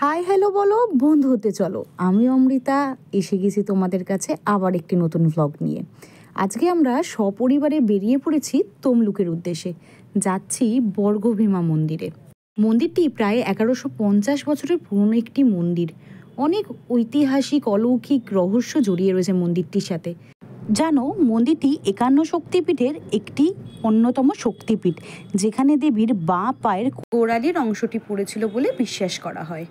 Hi hello বলো, বন্ধু হতে চলো। আমি অমৃতা এসে গেছি তোমাদের কাছে আবার একটি নতুন ভ্লগ নিয়ে। আজকে আমরা সপরিবারে বেরিয়ে পড়েছি তমলুকের উদ্দেশ্যে। যাচ্ছি বর্গভীমা মন্দিরে। মন্দিরটি প্রায় 1150 বছরের পুরনো একটি মন্দির। অনেক ঐতিহাসিক অলৌকিক রহস্য জড়িয়ে রয়েছে মন্দিরটির সাথে। জানো, মন্দিরটি 51 শক্তিপীঠের একটি অন্যতম শক্তিপীঠ, যেখানে দেবীর বাঁ পায়ের গোড়ালির অংশটি পড়েছিল বলে বিশ্বাস করা হয়।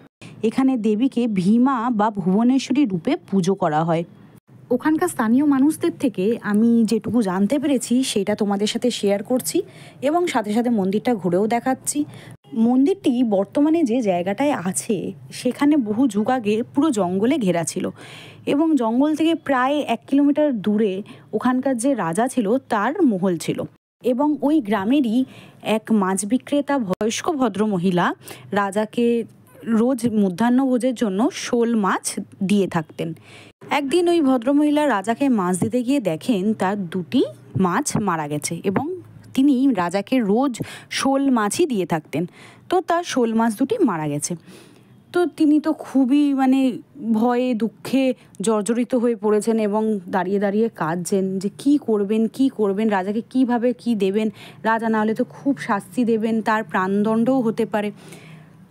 এখানে দেবীকে ভীমা বা ভুবনেশ্বরী রূপে পুজো করা হয়। ওখানকার স্থানীয় মানুষদের থেকে আমি যেটুকু জানতে পেরেছি সেটা তোমাদের সাথে শেয়ার করছি এবং সাথে সাথে মন্দিরটা ঘুরেও দেখাচ্ছি। মন্দিরটি বর্তমানে যে জায়গাটায় আছে সেখানে বহু যুগ আগে পুরো জঙ্গলে ঘেরা ছিল এবং জঙ্গল থেকে প্রায় 1 কিলোমিটার দূরে ওখানকার যে রাজা ছিল তার মহল ছিল। এবং ওই গ্রামেরই এক মাছ বিক্রেতা বয়স্ক ভদ্রমহিলা রাজাকে রোজ মধ্যাহ্নভোজের জন্য শোল মাছ দিয়ে থাকতেন। একদিন ওই ভদ্রমহিলা রাজাকে মাছ দিতে গিয়ে দেখেন তার 2টি মাছ মারা গেছে এবং তিনি রাজাকে রোজ শোল মাছই দিয়ে থাকতেন। তো তার শোল মাছ 2টি মারা গেছে। তো তিনি তো খুবই ভয়ে দুঃখে জর্জরিত হয়ে পড়েছেন এবং দাঁড়িয়ে দাঁড়িয়ে কাঁদছেন যে কী করবেন, রাজাকে কিভাবে কি দেবেন। রাজা না হলে তো খুব শাস্তি দেবেন, তার প্রাণদণ্ডও হতে পারে।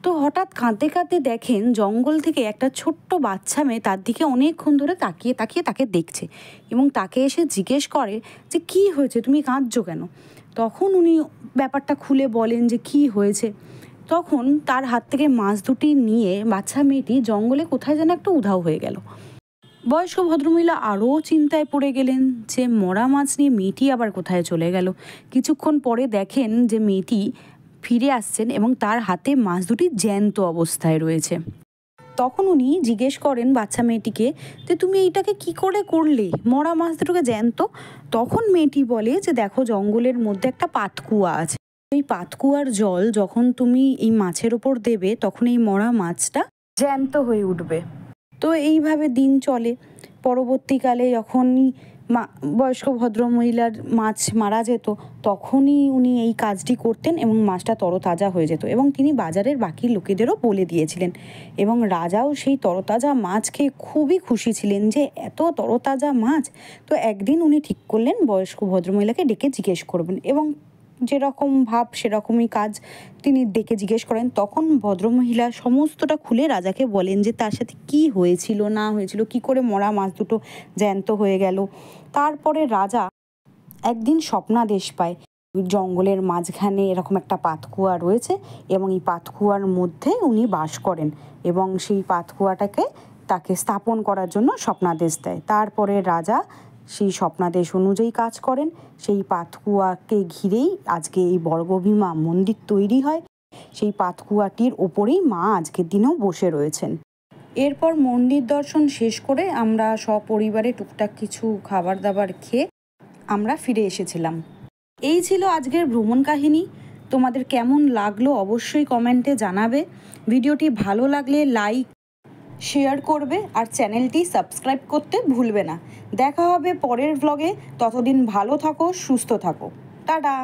তো হঠাৎ কাঁদতে কাঁদতে দেখেন জঙ্গল থেকে একটা ছোট্ট বাচ্চা মেয়ে তার দিকে অনেকক্ষণ ধরে তাকিয়ে তাকিয়ে তাকে দেখছে এবং তাকে এসে জিজ্ঞেস করে যে কী হয়েছে, তুমি কাঁদছো কেন? তখন উনি ব্যাপারটা খুলে বলেন যে কী হয়েছে। তখন তার হাত থেকে মাছ 2টি নিয়ে বাচ্চা মেয়েটি জঙ্গলে কোথায় যেন একটা উধাও হয়ে গেল। বয়স্ক ভদ্রমহিলা আরও চিন্তায় পড়ে গেলেন যে মরা মাছ নিয়ে মেয়েটি আবার কোথায় চলে গেল। কিছুক্ষণ পরে দেখেন যে মেয়েটি ফিরে আসছেন এবং তার হাতে মাছ 2টি জ্যান্ত অবস্থায় রয়েছে। তখন উনি জিজ্ঞেস করেন বাচ্চা মেয়েটিকে যে তুমি এইটাকে কি করে করলে, মরা মাছ 2টোকে জ্যান্ত? তখন মেয়েটি বলে যে দেখো, জঙ্গলের মধ্যে একটা পাতকুয়া আছে। এই পাতকুয়ার জল যখন তুমি এই মাছের ওপর দেবে তখন এই মরা মাছটা জ্যান্ত হয়ে উঠবে। তো এইভাবে দিন চলে। পরবর্তীকালে যখনই বয়স্ক ভদ্রমহিলার মাছ মারা যেত তখনই উনি এই কাজটি করতেন এবং মাছটা তরতাজা হয়ে যেত এবং তিনি বাজারের বাকি লোকেদেরও বলে দিয়েছিলেন এবং রাজাও সেই তরতাজা মাছ খেয়ে খুবই খুশি ছিলেন যে এত তরতাজা মাছ। তো একদিন উনি ঠিক করলেন বয়স্ক ভদ্রমহিলাকে ডেকে জিজ্ঞেস করবেন এবং যেরকম ভাব সেরকমই কাজ। তিনি ডেকে জিজ্ঞেস করেন, তখন ভদ্রমহিলা সমস্তটা খুলে রাজাকে বলেন যে তার সাথে কি হয়েছিল না হয়েছিল, কি করে মরা মাছ 2টো জ্যান্ত হয়ে গেল। তারপরে রাজা একদিন স্বপ্নাদেশ পায় জঙ্গলের মাঝখানে এরকম একটা পাতকুয়া রয়েছে এবং এই পাতকুয়ার মধ্যে উনি বাস করেন এবং সেই পাতকুয়াটাকে তাকে স্থাপন করার জন্য স্বপ্নাদেশ দেয়। তারপরে রাজা সেই স্বপ্নাদেশ অনুযায়ী কাজ করেন। সেই পাতকুয়াকে ঘিরেই আজকে এই বর্গভীমা মন্দির তৈরি হয়। সেই পাতকুয়াটির ওপরেই মা আজকের দিনেও বসে রয়েছেন। এরপর মন্দির দর্শন শেষ করে আমরা সপরিবারে টুকটাক কিছু খাবার দাবার খেয়ে আমরা ফিরে এসেছিলাম। এই ছিল আজকের ভ্রমণ কাহিনী। তোমাদের কেমন লাগলো অবশ্যই কমেন্টে জানাবে। ভিডিওটি ভালো লাগলে লাইক শেয়ার করবে আর চ্যানেলটি সাবস্ক্রাইব করতে ভুলবে না। দেখা হবে পরের ভ্লগে। ততদিন ভালো থাকো, সুস্থ থাকো। টাটা।